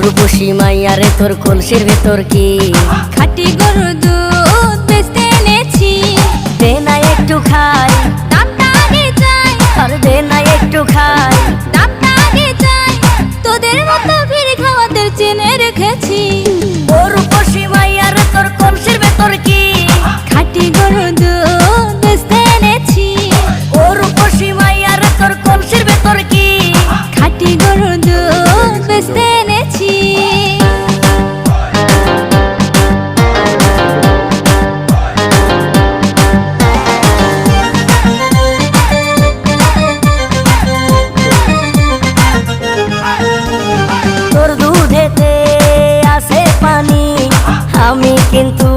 রূপসী মাইয়ারে তোর কলসির ভেতর কি খাঁটি গরুর দুধ বেচতে এনেছি। দে না একটু খাই, দামটা আগে চাই, আর দে না একটু খাই। দামটা আগে চাই, তোদের মতো ভিড় খাওয়াদের চেনে রেখেছি। ও রূপসী মাইয়ারে তোর কলসির ভেতর কি খাঁটি গরুর দুধ বেচতে এনেছি। ও রূপসী মাইয়ারে তোর কলসির ভেতর কি খাঁটি গরুর দুধ বেচতে এনেছি। তোর দুধেতে আছে পানি, আমি কিন্তু